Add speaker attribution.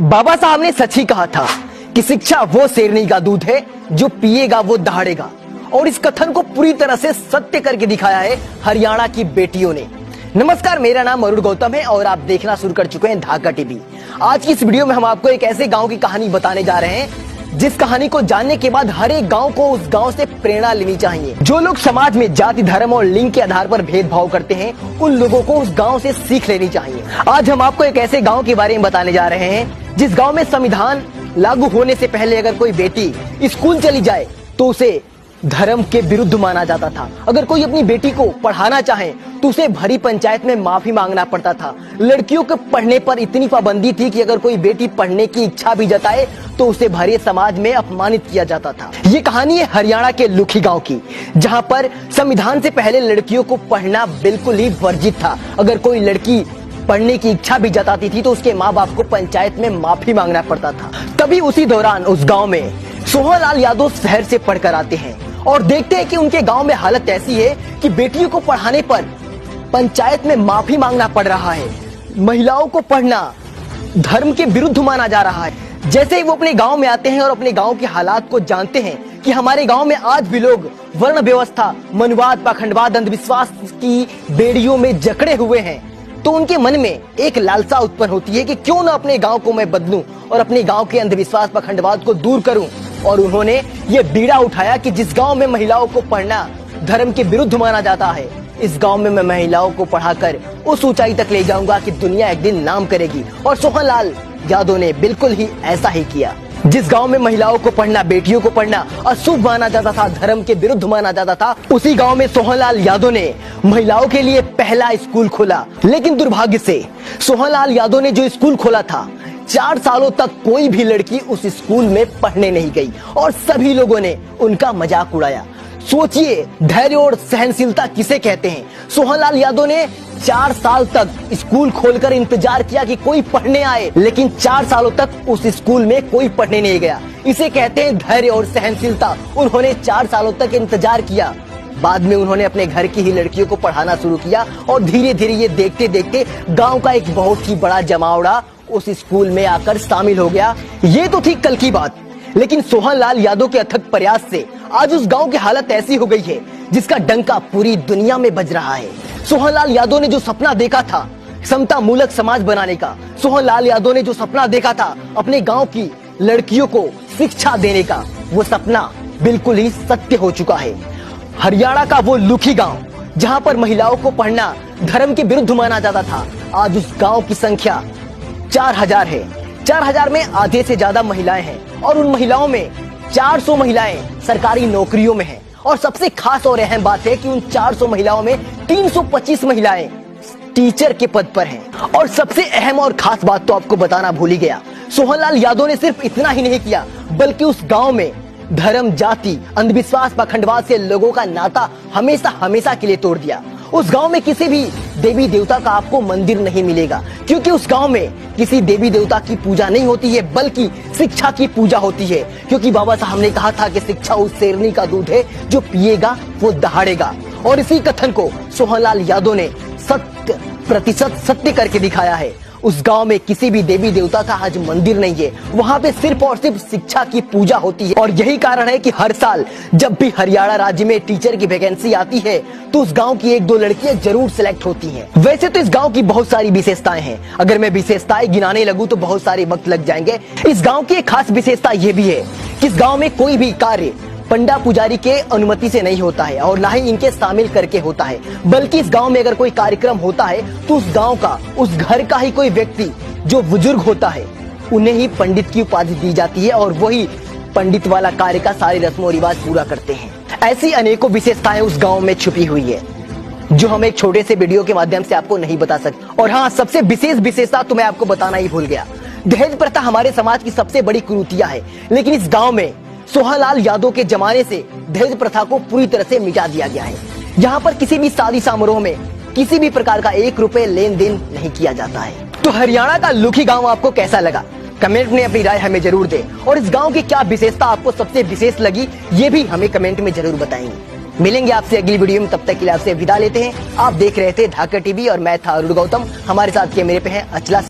Speaker 1: बाबा साहब ने सच ही कहा था कि शिक्षा वो शेरनी का दूध है जो पिएगा वो दहाड़ेगा, और इस कथन को पूरी तरह से सत्य करके दिखाया है हरियाणा की बेटियों ने। नमस्कार, मेरा नाम अरुण गौतम है और आप देखना शुरू कर चुके हैं ढाका टीवी। आज की इस वीडियो में हम आपको एक ऐसे गांव की कहानी बताने जा रहे हैं जिस कहानी को जानने के बाद हर एक गांव को उस गांव से प्रेरणा लेनी चाहिए। जो लोग समाज में जाति, धर्म और लिंग के आधार पर भेदभाव करते हैं, उन लोगों को उस गांव से सीख लेनी चाहिए। आज हम आपको एक ऐसे गांव के बारे में बताने जा रहे हैं जिस गांव में संविधान लागू होने से पहले अगर कोई बेटी स्कूल चली जाए तो उसे धर्म के विरुद्ध माना जाता था। अगर कोई अपनी बेटी को पढ़ाना चाहे तो उसे भरी पंचायत में माफी मांगना पड़ता था। लड़कियों के पढ़ने पर इतनी पाबंदी थी कि अगर कोई बेटी पढ़ने की इच्छा भी जताए तो उसे भरे समाज में अपमानित किया जाता था। ये कहानी है हरियाणा के लुखी गांव की, जहां पर संविधान से पहले लड़कियों को पढ़ना बिल्कुल ही वर्जित था। अगर कोई लड़की पढ़ने की इच्छा भी जताती थी तो उसके माँ बाप को पंचायत में माफी मांगना पड़ता था। तभी उसी दौरान उस गांव में सोहनलाल यादव शहर से पढ़कर आते हैं और देखते हैं कि उनके गांव में हालत ऐसी है कि बेटियों को पढ़ाने पर पंचायत में माफी मांगना पड़ रहा है। महिलाओं को पढ़ना धर्म के विरुद्ध माना जा रहा है। जैसे ही वो अपने गांव में आते हैं और अपने गांव के हालात को जानते हैं कि हमारे गांव में आज भी लोग वर्ण व्यवस्था, मनुवाद, पाखंडवाद, अंधविश्वास की बेड़ियों में जकड़े हुए हैं, तो उनके मन में एक लालसा उत्पन्न होती है कि क्यों ना अपने गांव को मैं बदलूं और अपने गांव के अंधविश्वास, पाखंडवाद को दूर करूं। और उन्होंने ये बीड़ा उठाया कि जिस गांव में महिलाओं को पढ़ना धर्म के विरुद्ध माना जाता है, इस गांव में मैं महिलाओं को पढ़ाकर उस ऊंचाई तक ले जाऊंगा कि दुनिया एक दिन नाम करेगी। और सोहनलाल यादव ने बिल्कुल ही ऐसा ही किया। जिस गांव में महिलाओं को पढ़ना, बेटियों को पढ़ना अशुभ माना जाता था, धर्म के विरुद्ध माना जाता था, उसी गांव में सोहनलाल यादव ने महिलाओं के लिए पहला स्कूल खोला। लेकिन दुर्भाग्य से सोहनलाल यादव ने जो स्कूल खोला था, 4 सालों तक कोई भी लड़की उस स्कूल में पढ़ने नहीं गई और सभी लोगों ने उनका मजाक उड़ाया। सोचिए, धैर्य और सहनशीलता किसे कहते हैं। सोहनलाल यादव ने 4 साल तक स्कूल खोलकर इंतजार किया कि कोई पढ़ने आए, लेकिन 4 सालों तक उस स्कूल में कोई पढ़ने नहीं गया। इसे कहते हैं धैर्य और सहनशीलता। उन्होंने 4 सालों तक इंतजार किया। बाद में उन्होंने अपने घर की ही लड़कियों को पढ़ाना शुरू किया और धीरे धीरे ये देखते देखते गांव का एक बहुत ही बड़ा जमावड़ा उस स्कूल में आकर शामिल हो गया। ये तो थी कल की बात, लेकिन सोहनलाल यादव के अथक प्रयास से आज उस गांव की हालत ऐसी हो गई है जिसका डंका पूरी दुनिया में बज रहा है। सोहनलाल यादव ने जो सपना देखा था समता मूलक समाज बनाने का, सोहनलाल यादव ने जो सपना देखा था अपने गांव की लड़कियों को शिक्षा देने का, वो सपना बिल्कुल ही सत्य हो चुका है। हरियाणा का वो लुखी गांव जहां पर महिलाओं को पढ़ना धर्म के विरुद्ध माना जाता था, आज उस गांव की संख्या 4000 है। 4000 में आधे से ज्यादा महिलाएं हैं और उन महिलाओं में 400 महिलाएं सरकारी नौकरियों में हैं। और सबसे खास और अहम बात है कि उन 400 महिलाओं में 325 महिलाएं टीचर के पद पर हैं। और सबसे अहम और खास बात तो आपको बताना भूल ही गया, सोहनलाल यादव ने सिर्फ इतना ही नहीं किया बल्कि उस गांव में धर्म, जाति, अंधविश्वास, पाखंडवाद से लोगों का नाता हमेशा हमेशा के लिए तोड़ दिया। उस गांव में किसी भी देवी देवता का आपको मंदिर नहीं मिलेगा, क्योंकि उस गांव में किसी देवी देवता की पूजा नहीं होती है बल्कि शिक्षा की पूजा होती है। क्योंकि बाबा साहब ने कहा था कि शिक्षा उस शेरनी का दूध है जो पिएगा वो दहाड़ेगा। और इसी कथन को सोहनलाल यादव ने 100% सत्य करके दिखाया है। उस गांव में किसी भी देवी देवता का आज मंदिर नहीं है, वहाँ पे सिर्फ और सिर्फ शिक्षा की पूजा होती है। और यही कारण है कि हर साल जब भी हरियाणा राज्य में टीचर की वैकेंसी आती है तो उस गांव की 1-2 लड़कियां जरूर सिलेक्ट होती हैं। वैसे तो इस गांव की बहुत सारी विशेषताएं हैं, अगर मैं विशेषताएं गिनाने लगूं तो बहुत सारे वक्त लग जाएंगे। इस गाँव की एक खास विशेषता ये भी है कि इस गाँव में कोई भी कार्य पंडा पुजारी के अनुमति से नहीं होता है और ना ही इनके शामिल करके होता है, बल्कि इस गांव में अगर कोई कार्यक्रम होता है तो उस गांव का, उस घर का ही कोई व्यक्ति जो बुजुर्ग होता है उन्हें ही पंडित की उपाधि दी जाती है और वही पंडित वाला कार्य का सारे रस्मों रिवाज पूरा करते हैं। ऐसी अनेकों विशेषताएं उस गाँव में छुपी हुई है जो हम एक छोटे से वीडियो के माध्यम से आपको नहीं बता सकते। और हाँ, सबसे विशेष विशेषता तो मैं आपको बताना ही भूल गया, दहेज प्रथा हमारे समाज की सबसे बड़ी कुरीतियां है, लेकिन इस गाँव में सोहनलाल यादव के जमाने से दहेज प्रथा को पूरी तरह से मिटा दिया गया है। यहाँ पर किसी भी शादी समारोह में किसी भी प्रकार का 1 रुपए लेन देन नहीं किया जाता है। तो हरियाणा का लुखी गांव आपको कैसा लगा, कमेंट में अपनी राय हमें जरूर दें। और इस गांव की क्या विशेषता आपको सबसे विशेष लगी, ये भी हमें कमेंट में जरूर बताएंगे। मिलेंगे आपसे अगली वीडियो में, तब तक के लिए आपसे विदा लेते हैं। आप देख रहे थे ढाका टीवी और मैं था अरुण गौतम। हमारे साथ कैमरे पे है अचला।